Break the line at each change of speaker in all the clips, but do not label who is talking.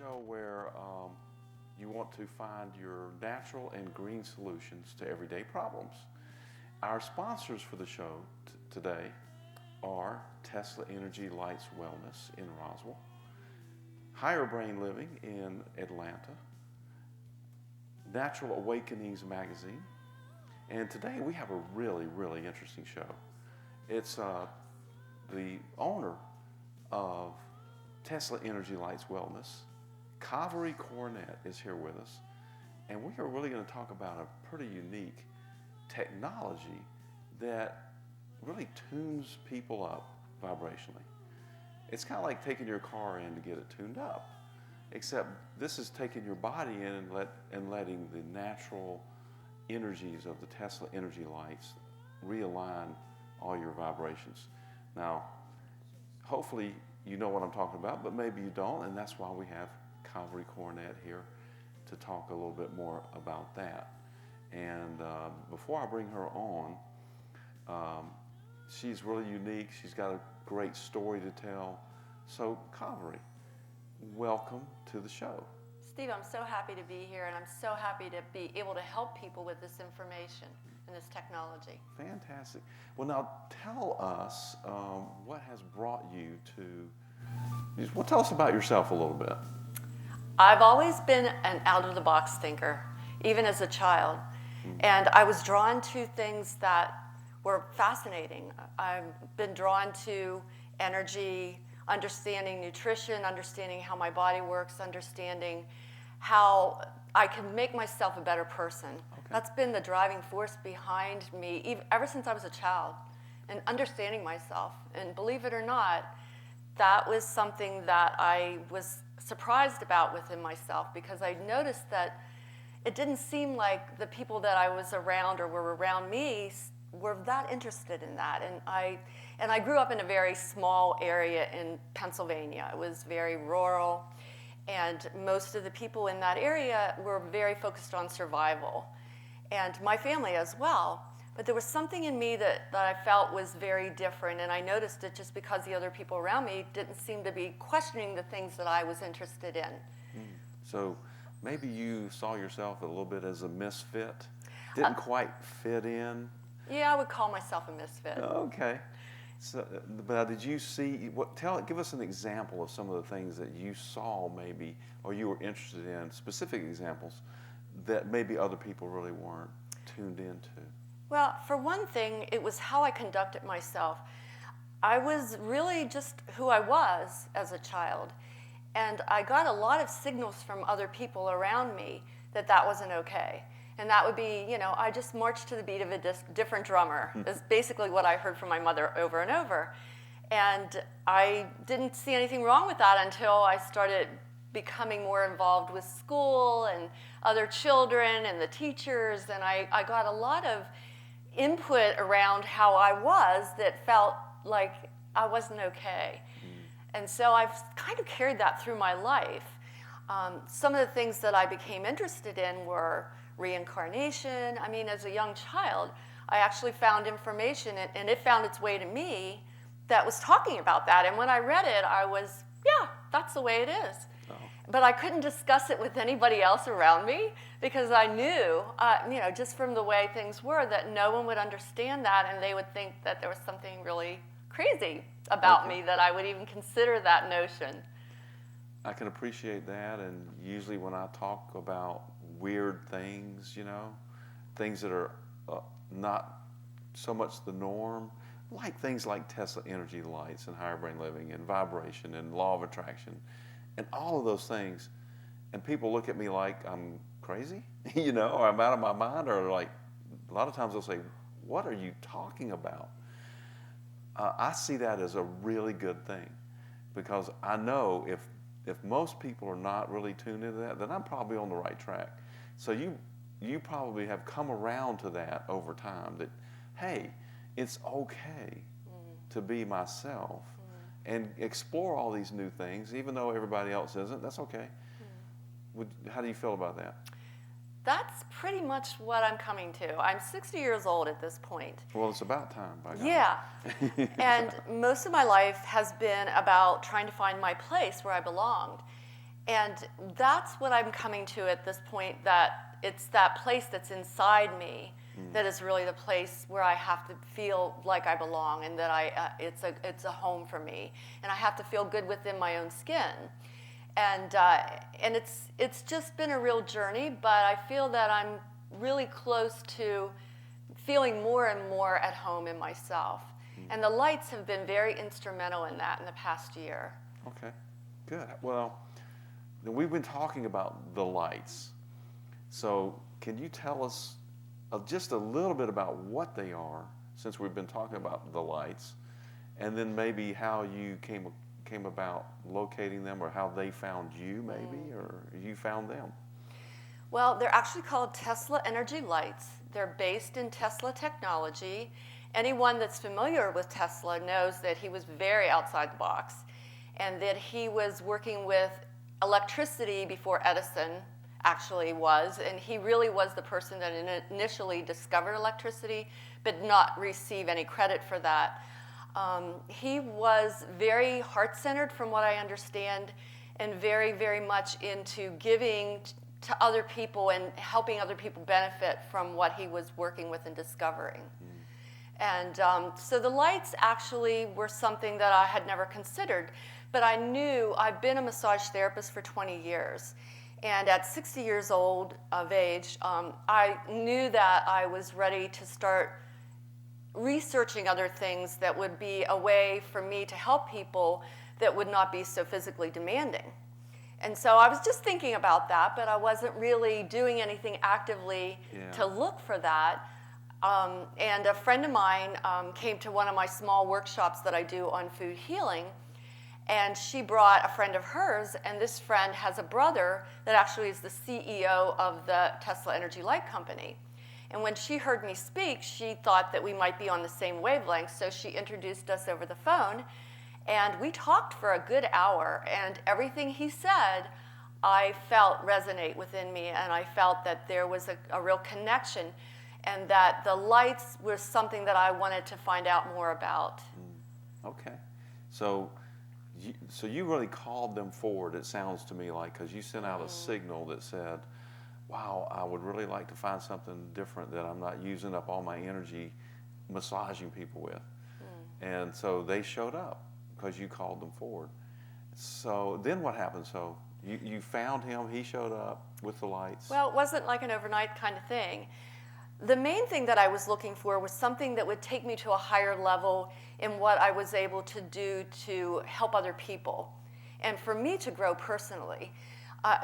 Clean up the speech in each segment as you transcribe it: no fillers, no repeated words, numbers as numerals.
show where you want to find your natural and green solutions to everyday problems. Our sponsors for the show today are Tesla Energy Lights Wellness in Roswell, Higher Brain Living in Atlanta, Natural Awakenings Magazine, and today we have a really, really interesting show. It's the owner of Tesla Energy Lights Wellness, Kaveri Cornett, is here with us, and we are really going to talk about a pretty unique technology that really tunes people up vibrationally. It's kind of like taking your car in to get it tuned up, except this is taking your body in and letting the natural energies of the Tesla Energy Lights realign all your vibrations. Now, hopefully you know what I'm talking about, but maybe you don't, and that's why we have Kaveri Cornett here to talk a little bit more about that. And before I bring her on, she's really unique. She's got a great story to tell. So, Kaveri, welcome to the show.
Steve, I'm so happy to be here, and I'm so happy to be able to help people with this information and this technology.
Fantastic. Well, now tell us what has brought you to, well, tell us about yourself a little bit.
I've always been an out-of-the-box thinker, even as a child, and I was drawn to things that were fascinating. I've been drawn to energy, understanding nutrition, understanding how my body works, understanding how I can make myself a better person. Okay. That's been the driving force behind me ever since I was a child, and understanding myself. And believe it or not, that was something that I was surprised about within myself, because I noticed that it didn't seem like the people that I was around or were around me were that interested in that. And I grew up in a very small area in Pennsylvania. It was very rural, and most of the people in that area were very focused on survival, and my family as well. But there was something in me that I felt was very different, and I noticed it just because the other people around me didn't seem to be questioning the things that I was interested in.
So maybe you saw yourself a little bit as a misfit, didn't quite fit in.
Yeah, I would call myself a misfit.
Okay. So, but did you see, give us an example of some of the things that you saw maybe, or you were interested in, specific examples that maybe other people really weren't tuned into.
Well, for one thing, it was how I conducted myself. I was really just who I was as a child, and I got a lot of signals from other people around me that that wasn't okay. And that would be, I just marched to the beat of a different drummer, is basically what I heard from my mother over and over. And I didn't see anything wrong with that until I started becoming more involved with school and other children and the teachers, and I got a lot of input around how I was that felt like I wasn't okay. And so I've kind of carried that through my life. Some of the things that I became interested in were reincarnation. I mean, as a young child, I actually found information, and it found its way to me that was talking about that. And when I read it, I was, yeah, that's the way it is. Oh. But I couldn't discuss it with anybody else around me, because I knew, just from the way things were, that no one would understand that, and they would think that there was something really crazy about me, that I would even consider that notion.
I can appreciate that, and usually when I talk about weird things, things that are not so much the norm, like things like Tesla Energy Lights and Higher Brain Living and vibration and law of attraction and all of those things, and people look at me like I'm crazy, or I'm out of my mind, or like a lot of times they'll say, "What are you talking about?" I see that as a really good thing, because I know if most people are not really tuned into that, then I'm probably on the right track. So you probably have come around to that over time, that, hey, it's okay to be myself and explore all these new things, even though everybody else isn't. That's okay. How do you feel about that?
That's pretty much what I'm coming to. I'm 60 years old at this point.
Well, it's about time, by God.
Yeah. And most of my life has been about trying to find my place where I belonged. And that's what I'm coming to at this point, that it's that place that's inside me that is really the place where I have to feel like I belong, and that it's a home for me, and I have to feel good within my own skin. And it's just been a real journey, but I feel that I'm really close to feeling more and more at home in myself. And the lights have been very instrumental in that in the past year.
Okay, good. Well, we've been talking about the lights. So can you tell us just a little bit about what they are, since we've been talking about the lights, and then maybe how you came about locating them, or how they found you, maybe, or you found them?
Well, they're actually called Tesla Energy Lights. They're based in Tesla technology. Anyone that's familiar with Tesla knows that he was very outside the box, and that he was working with electricity before Edison actually was, and he really was the person that initially discovered electricity, but not receive any credit for that. He was very heart-centered, from what I understand, and very, very much into giving to other people and helping other people benefit from what he was working with and discovering. And so the lights actually were something that I had never considered, but I knew I've been a massage therapist for 20 years. And at 60 years old of age, I knew that I was ready to start researching other things that would be a way for me to help people that would not be so physically demanding. And so I was just thinking about that, but I wasn't really doing anything actively to look for that. And a friend of mine came to one of my small workshops that I do on food healing, and she brought a friend of hers, and this friend has a brother that actually is the CEO of the Tesla Energy Light Company. And when she heard me speak, she thought that we might be on the same wavelength, so she introduced us over the phone, and we talked for a good hour, and everything he said I felt resonate within me, and I felt that there was a real connection, and that the lights was something that I wanted to find out more about.
Okay. So you really called them forward, it sounds to me like, because you sent out a signal that said, wow, I would really like to find something different that I'm not using up all my energy massaging people with. And so they showed up because you called them forward. So then what happened? So you found him, he showed up with the lights.
Well, it wasn't like an overnight kind of thing. The main thing that I was looking for was something that would take me to a higher level in what I was able to do to help other people, and for me to grow personally.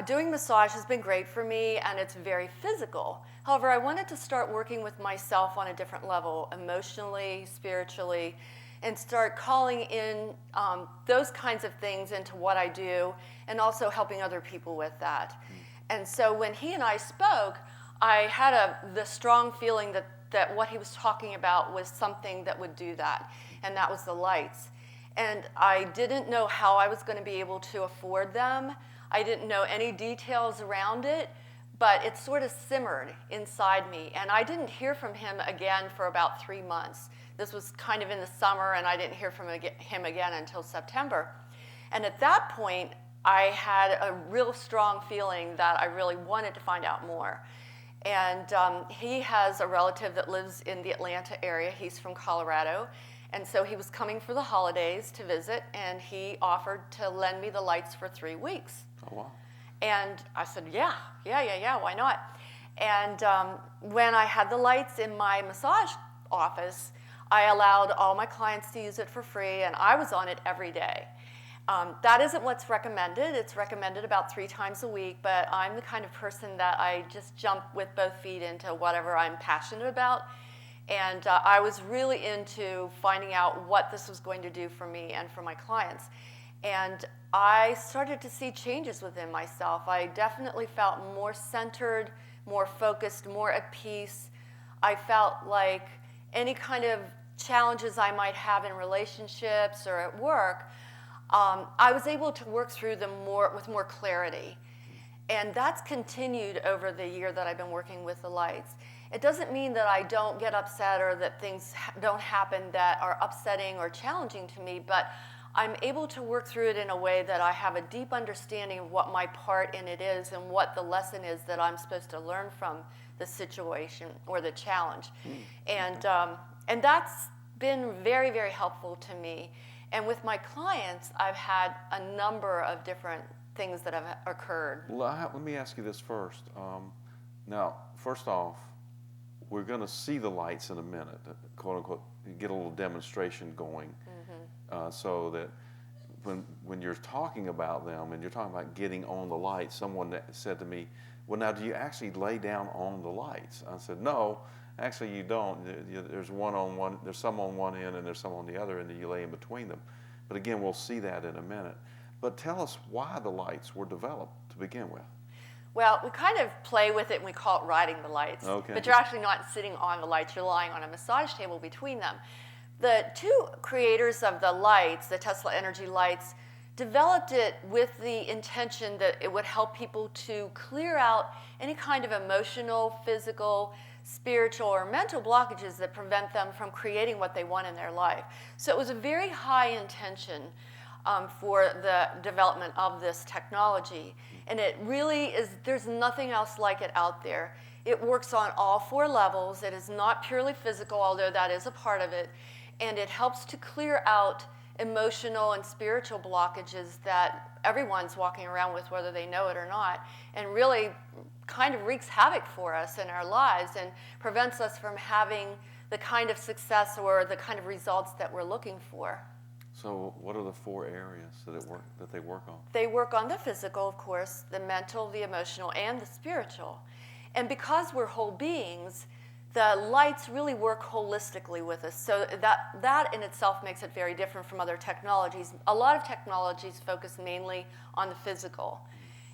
Doing massage has been great for me, and it's very physical. However, I wanted to start working with myself on a different level, emotionally, spiritually, and start calling in those kinds of things into what I do, and also helping other people with that. And so when he and I spoke, I had the strong feeling that what he was talking about was something that would do that, and that was the lights. And I didn't know how I was going to be able to afford them. I didn't know any details around it, but it sort of simmered inside me. And I didn't hear from him again for about 3 months. This was kind of in the summer, and I didn't hear from him again until September. And at that point, I had a real strong feeling that I really wanted to find out more. And he has a relative that lives in the Atlanta area. He's from Colorado. And so he was coming for the holidays to visit, and he offered to lend me the lights for 3 weeks.
Oh, wow.
And I said, yeah, why not? And when I had the lights in my massage office, I allowed all my clients to use it for free, and I was on it every day. That isn't what's recommended. It's recommended about 3 times a week, but I'm the kind of person that I just jump with both feet into whatever I'm passionate about. And I was really into finding out what this was going to do for me and for my clients. And I started to see changes within myself. I definitely felt more centered, more focused, more at peace. I felt like any kind of challenges I might have in relationships or at work, I was able to work through them with more clarity. And that's continued over the year that I've been working with the lights. It doesn't mean that I don't get upset or that things don't happen that are upsetting or challenging to me, but I'm able to work through it in a way that I have a deep understanding of what my part in it is and what the lesson is that I'm supposed to learn from the situation or the challenge. And that's been very, very helpful to me. And with my clients, I've had a number of different things that have occurred.
Well, let me ask you this first. Now, first off, we're going to see the lights in a minute, quote unquote, get a little demonstration going, so that when you're talking about them and you're talking about getting on the lights, someone said to me, well, now do you actually lay down on the lights? I said, no, actually you don't. There's there's some on one end and there's some on the other, and then you lay in between them. But again, we'll see that in a minute. But tell us why the lights were developed to begin with.
Well, we kind of play with it and we call it riding the lights.
Okay.
But you're actually not sitting on the lights, you're lying on a massage table between them. The two creators of the lights, the Tesla Energy lights, developed it with the intention that it would help people to clear out any kind of emotional, physical, spiritual, or mental blockages that prevent them from creating what they want in their life. So it was a very high intention for the development of this technology. And it really is, there's nothing else like it out there. It works on all 4 levels. It is not purely physical, although that is a part of it. And it helps to clear out emotional and spiritual blockages that everyone's walking around with, whether they know it or not, and really kind of wreaks havoc for us in our lives and prevents us from having the kind of success or the kind of results that we're looking for.
So what are the 4 areas that they work on?
They work on the physical, of course, the mental, the emotional, and the spiritual. And because we're whole beings, the lights really work holistically with us. So that in itself makes it very different from other technologies. A lot of technologies focus mainly on the physical.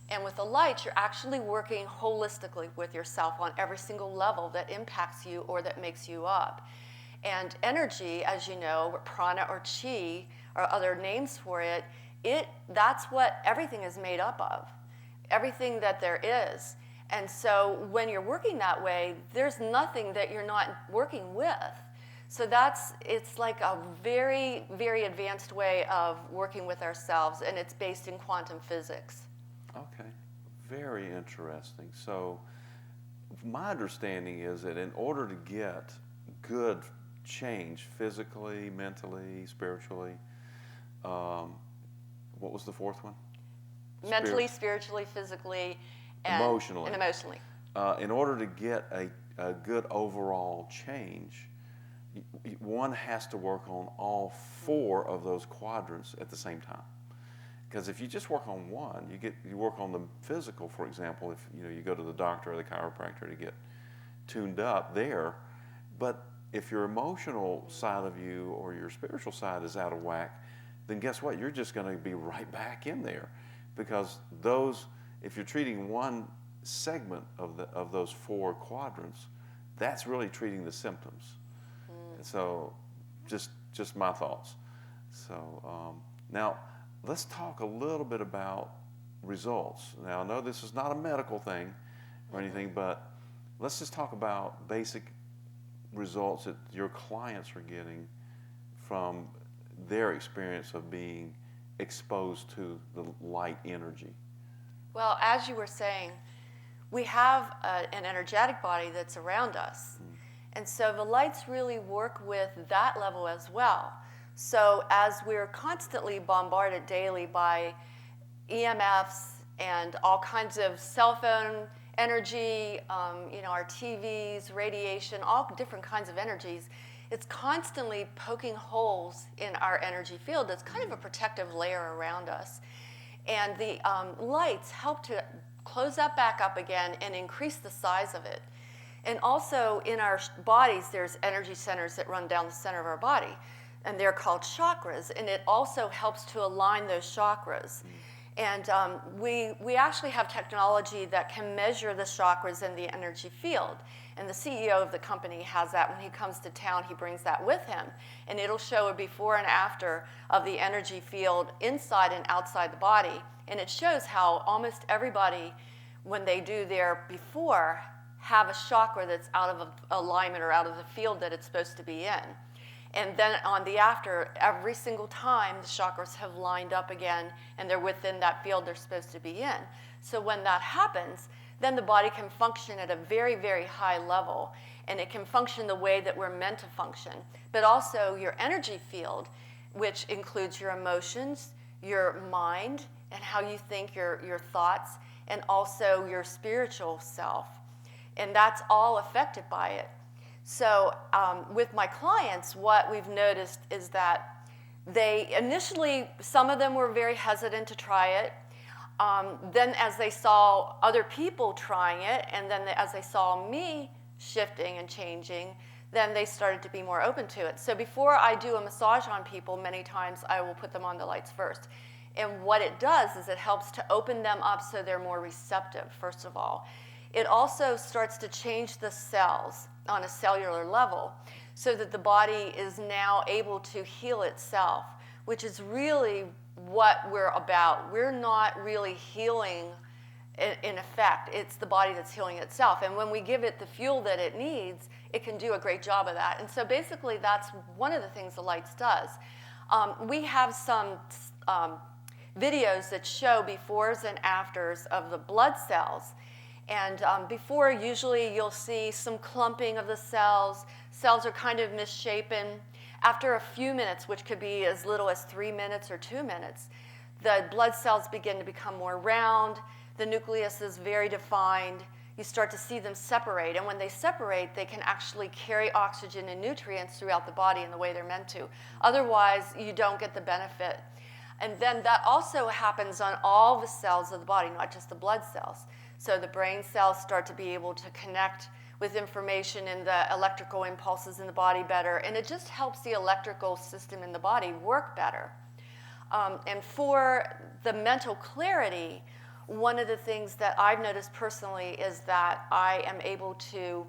And with the lights, you're actually working holistically with yourself on every single level that impacts you or that makes you up. And energy, as you know, prana or chi, or other names for it, that's what everything is made up of, everything that there is. And so when you're working that way, there's nothing that you're not working with. So it's like a very, very advanced way of working with ourselves, and it's based in quantum physics.
Okay, very interesting. So my understanding is that in order to get good change physically, mentally, spiritually, what was the 4th one?
Mentally, spiritually, physically, and
emotionally. In order to get a good overall change, one has to work on all 4 of those quadrants at the same time. Because if you just work on one, you work on the physical, for example, if you go to the doctor or the chiropractor to get tuned up there, but if your emotional side of you or your spiritual side is out of whack, then guess what? You're just going to be right back in there, because if you're treating one segment of those 4 quadrants, that's really treating the symptoms. And so, just my thoughts. So now let's talk a little bit about results. Now I know this is not a medical thing or anything, but let's just talk about basic results that your clients are getting from their experience of being exposed to the light energy.
Well, as you were saying, we have an energetic body that's around us. And so the lights really work with that level as well. So as we're constantly bombarded daily by EMFs and all kinds of cell phone energy, our TVs, radiation, all different kinds of energies, it's constantly poking holes in our energy field. It's kind of a protective layer around us. And the lights help to close that back up again and increase the size of it. And also in our bodies, there's energy centers that run down the center of our body, and they're called chakras, and it also helps to align those chakras. And we actually have technology that can measure the chakras in the energy field. And the CEO of the company has that. When he comes to town, he brings that with him. And it'll show a before and after of the energy field inside and outside the body. And it shows how almost everybody, when they do their before, have a chakra that's out of alignment or out of the field that it's supposed to be in. And then on the after, every single time the chakras have lined up again and they're within that field they're supposed to be in. So when that happens, then the body can function at a very, very high level, and it can function the way that we're meant to function. But also your energy field, which includes your emotions, your mind, and how you think, your thoughts, and also your spiritual self. And that's all affected by it. So with my clients, what we've noticed is that they initially, some of them were very hesitant to try it. Then as they saw other people trying it, and then as they saw me shifting and changing, then they started to be more open to it. So before I do a massage on people, many times I will put them on the lights first. And what it does is it helps to open them up so they're more receptive, first of all. It also starts to change the cells on a cellular level so that the body is now able to heal itself, which is really what we're about. We're not really healing in effect. It's the body that's healing itself. And when we give it the fuel that it needs, it can do a great job of that. And so basically that's one of the things the lights does. We have some videos that show befores and afters of the blood cells. And before, usually you'll see some clumping of the cells. Cells are kind of misshapen. After a few minutes, which could be as little as 3 minutes or 2 minutes, the blood cells begin to become more round. The nucleus is very defined. You start to see them separate. And when they separate, they can actually carry oxygen and nutrients throughout the body in the way they're meant to. Otherwise, you don't get the benefit. And then that also happens on all the cells of the body, not just the blood cells. So the brain cells start to be able to connect with information in the electrical impulses in the body better, and it just helps the electrical system in the body work better. And for the mental clarity, one of the things that I've noticed personally is that I am able to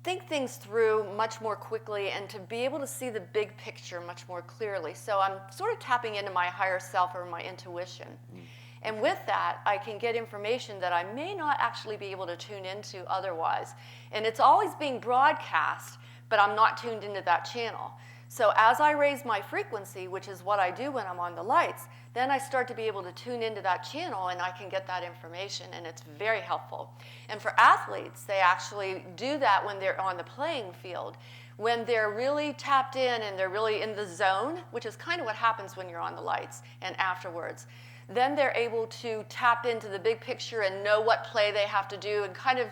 think things through much more quickly and to be able to see the big picture much more clearly. So I'm sort of tapping into my higher self or my intuition. And with that, I can get information that I may not actually be able to tune into otherwise. And it's always being broadcast, but I'm not tuned into that channel. So as I raise my frequency, which is what I do when I'm on the lights, then I start to be able to tune into that channel and I can get that information, and it's very helpful. And for athletes, they actually do that when they're on the playing field. When they're really tapped in and they're really in the zone, which is kind of what happens when you're on the lights and afterwards, then they're able to tap into the big picture and know what play they have to do and kind of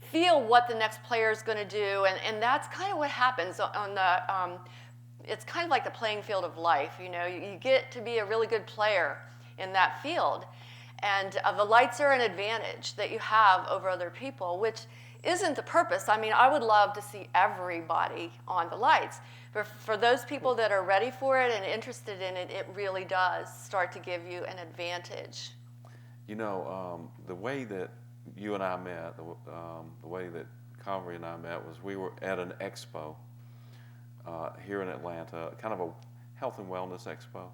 feel what the next player is going to do. And that's kind of what happens on the, it's kind of like the playing field of life. You know, you get to be a really good player in that field. And the lights are an advantage that you have over other people, which isn't the purpose. I mean, I would love to see everybody on the lights. But for those people that are ready for it and interested in it, it really does start to give you an advantage.
You know, the way that you and I met, the way that Calvary and I met was we were at an expo here in Atlanta, kind of a health and wellness expo.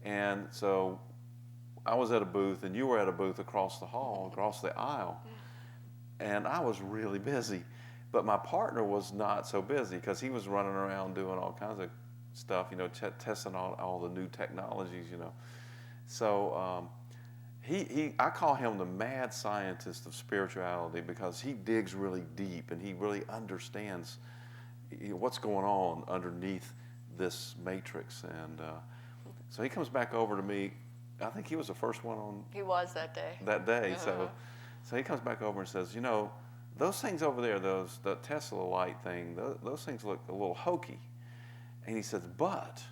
And so I was at a booth and you were at a booth across the hall, across the aisle. And I was really busy. But my partner was not so busy because he was running around doing all kinds of stuff, you know, testing all the new technologies, you know. So I call him the mad scientist of spirituality because he digs really deep and he really understands what's going on underneath this matrix. And so he comes back over to me. I think he was the first one on.
He was that day.
That day. So he comes back over and says, you know, those things over there, the Tesla light thing, those things look a little hokey. And he says, but,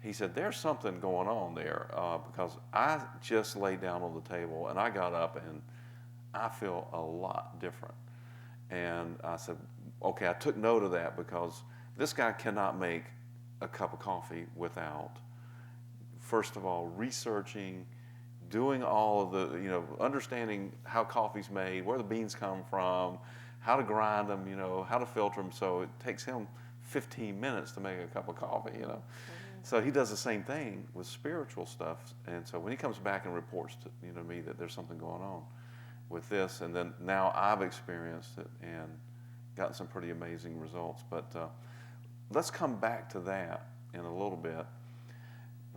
he said, there's something going on there because I just laid down on the table and I got up and I feel a lot different. And I said, okay, I took note of that because this guy cannot make a cup of coffee without, first of all, researching, doing all of the, you know, understanding how coffee's made, where the beans come from, how to grind them, you know, how to filter them. So it takes him 15 minutes to make a cup of coffee, you know. Mm-hmm. So he does the same thing with spiritual stuff. And so when he comes back and reports to, you know, me that there's something going on with this, and then now I've experienced it and gotten some pretty amazing results. But let's come back to that in a little bit.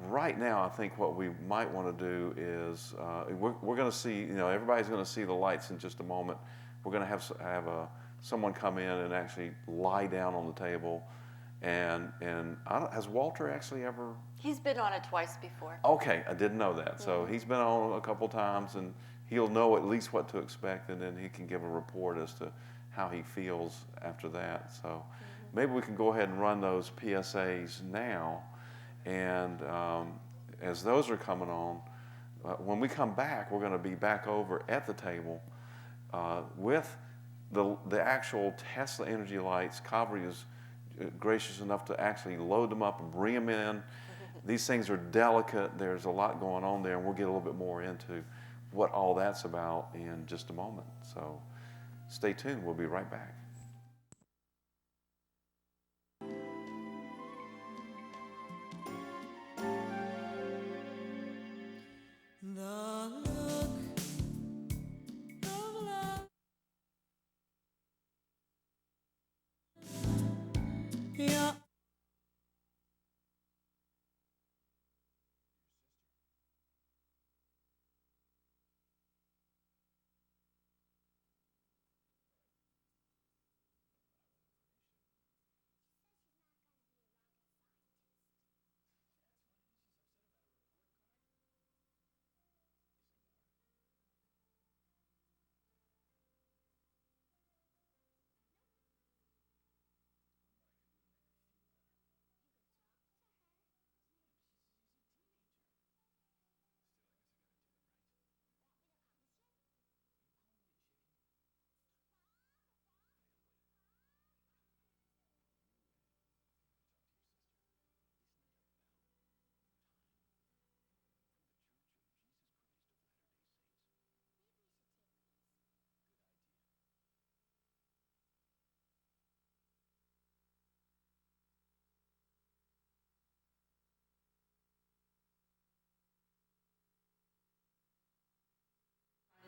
Right now, I think what we might want to do is we're going to see, you know, everybody's going to see the lights in just a moment. We're going to have someone come in and actually lie down on the table. And has Walter actually ever?
He's been on it twice before.
Okay, I didn't know that. So he's been on a couple times, and he'll know at least what to expect, and then he can give a report as to how he feels after that. So maybe we can go ahead and run those PSAs now. And as those are coming on, when we come back, we're going to be back over at the table with the actual Tesla Energy lights. Kavri is gracious enough to actually load them up and bring them in. These things are delicate. There's a lot going on there, and we'll get a little bit more into what all that's about in just a moment. So stay tuned. We'll be right back.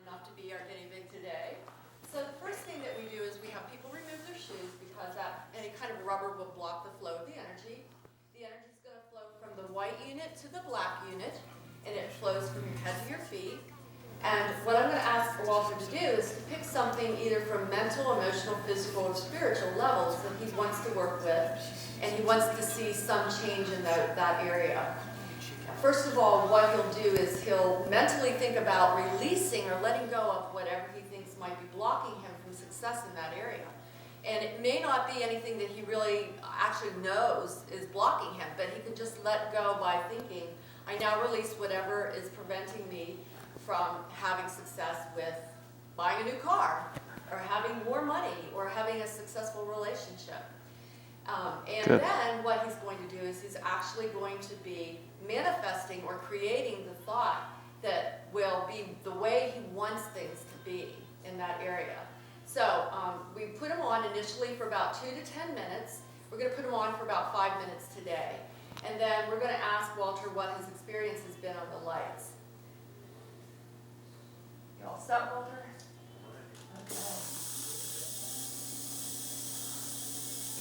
Enough to be our guinea pig today. So the first thing that we do is we have people remove their shoes because any kind of rubber will block the flow of the energy. The energy is going to flow from the white unit to the black unit, and it flows from your head to your feet. And what I'm going to ask Walter to do is to pick something either from mental, emotional, physical, or spiritual levels that he wants to work with, and he wants to see some change in that area. First of all, what he'll do is he'll mentally think about releasing or letting go of whatever he thinks might be blocking him from success in that area. And it may not be anything that he really actually knows is blocking him, but he could just let go by thinking, I now release whatever is preventing me from having success with buying a new car, or having more money, or having a successful relationship.
Good.
Then what he's going to do is he's actually going to be manifesting or creating the thought that will be the way he wants things to be in that area. So we put him on initially for about 2 to 10 minutes. We're going to put him on for about 5 minutes today. And then we're going to ask Walter what his experience has been on the lights. You all set, Walter? Okay.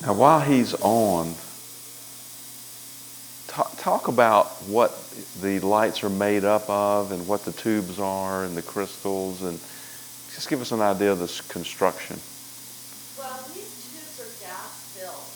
Now, while he's on, talk about what the lights are made up of and what the tubes are and the crystals, and just give us an idea of this construction.
Well, these tubes are gas-filled.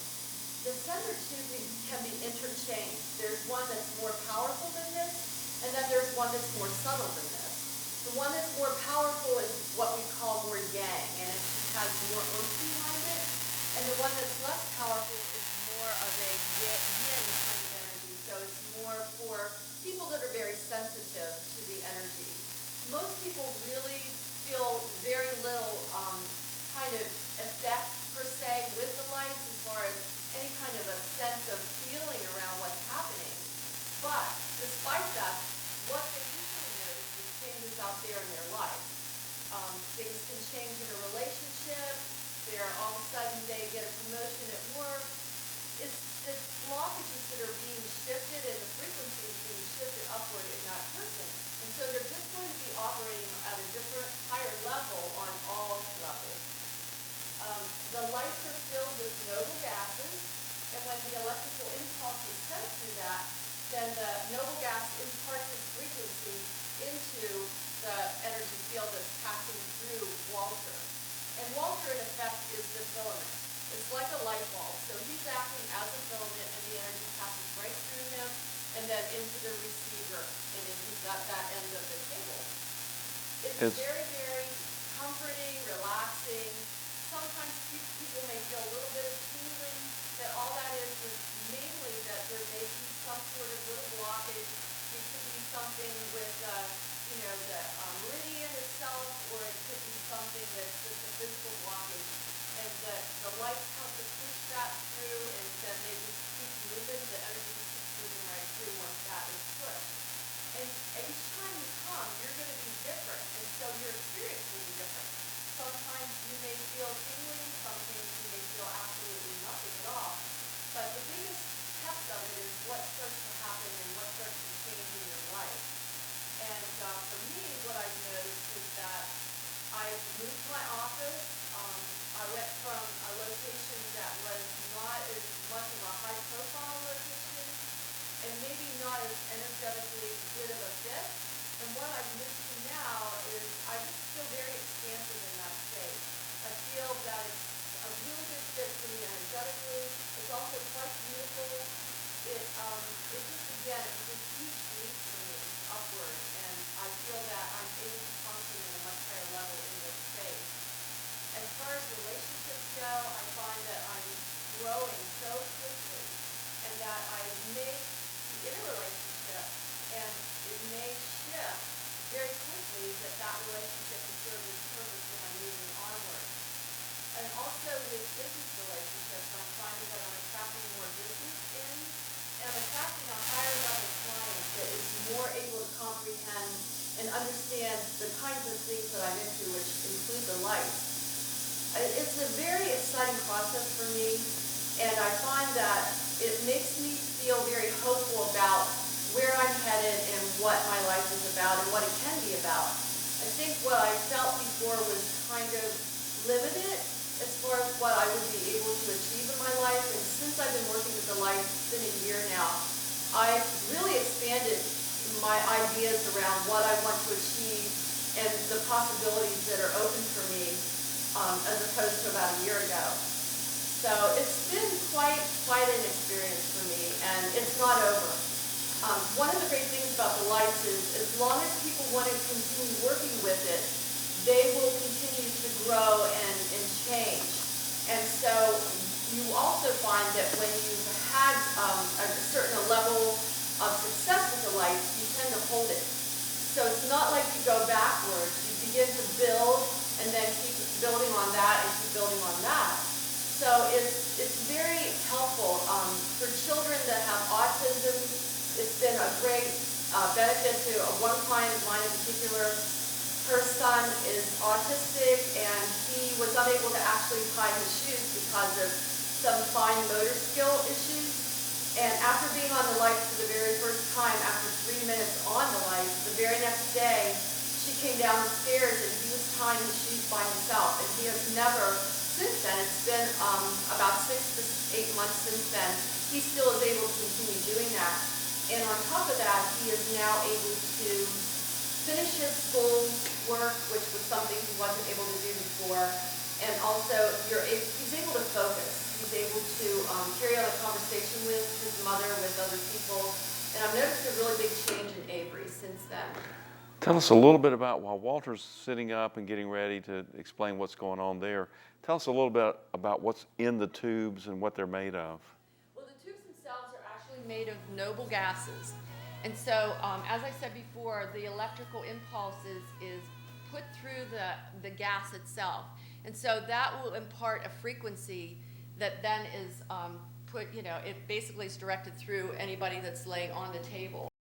The center tube can be interchanged. There's one that's more powerful than this, and then there's one that's more subtle than this. The one that's more powerful is what we call more yang, and it has more oomph behind it. And the one that's less powerful is more of a yin kind of energy. So it's more for people that are very sensitive to the energy. Most people really feel very little kind of effect per se with the lights as far as any kind of a sense of feeling around what's happening. But despite that, what they usually notice is changes out there in their life. Things can change in a relationship. All of a sudden they get a promotion at work, impulse is sent through that, then the noble gas imparts its frequency into the energy field that's passing through Walter. And Walter, in effect, is the filament. It's like a light bulb. So he's acting as a filament, and the energy passes right through him and then into the receiver, and then he's at that end of the cable. It's very, very comforting, relaxing. Sometimes people may feel a little bit of tingling. That all that is mainly that there may be some sort of little blockage. It could be something with, the meridian itself, or it could be something that's just a physical blockage. And the lights help to push that through, and then they just keep moving. The energy just keeps moving right through once that is pushed. And each time you come, you're going to be different, and so your experience will be different. Sometimes you may feel tingling, sometimes you may feel absolutely nothing at all. But the biggest test of it is what starts to happen and what starts to change in your life. And for me, what I've noticed is that I've moved my office. I went from a location that was not as much of a high-profile location and maybe not as energetically good of a fit. And what I've moved to now is I just feel very expansive in that space. I feel that it's a really good fit for me energetically. It's also quite beautiful. It just, again, it's a huge leap for me upward, and I feel that I'm able to function at a much higher level in this space. As far as relationships go, I find that I'm growing so quickly, and that I may be in a relationship, and it may shift very quickly that relationship will serve its purpose when I'm moving onward. And also with business relationships, I'm finding that I'm attracting more business in, and I'm attracting a higher level client that is more able to comprehend and understand the kinds of things that I'm into, which include the lights. It's a very exciting process for me, and I find that it makes me feel very hopeful about where I'm headed and what my life is about and what it can be about. I think what I felt before was kind of limited as far as what I would be able to achieve in my life, and since I've been working with the light, it's been a year now, I've really expanded my ideas around what I want to achieve and the possibilities that are open for me, as opposed to about a year ago. So it's been quite an experience for me, and it's not over. One of the great things about the lights is as long as people want to continue working with it, they will continue to grow and change. And so you also find that when you've had a certain level of success with the lights, you tend to hold it. So it's not like you go backwards. You begin to build and then keep building on that and keep building on that. So it's very helpful. For children that have autism, it's been a great benefit to one client of mine in particular. Her son is autistic, and he was unable to actually tie his shoes because of some fine motor skill issues. And after being on the lights for the very first time, after 3 minutes on the lights, the very next day, she came down the stairs and he was tying his shoes by himself. And he has never, since then, it's been about 6 to 8 months since then, he still is able to continue doing that. And on top of that, he is now able to finish his school work, which was something he wasn't able to do before. And also, he's able to focus. He's able to carry on a conversation with his mother, with other people. And I've noticed a really big change in Avery since then.
Tell us a little bit about, while Walter's sitting up and getting ready to explain what's going on there, tell us a little bit about what's in the tubes and what they're made of.
Well, the tubes themselves are actually made of noble gases. And so, as I said before, the electrical impulses is put through the gas itself. And so that will impart a frequency that then is it basically is directed through anybody that's laying on the table.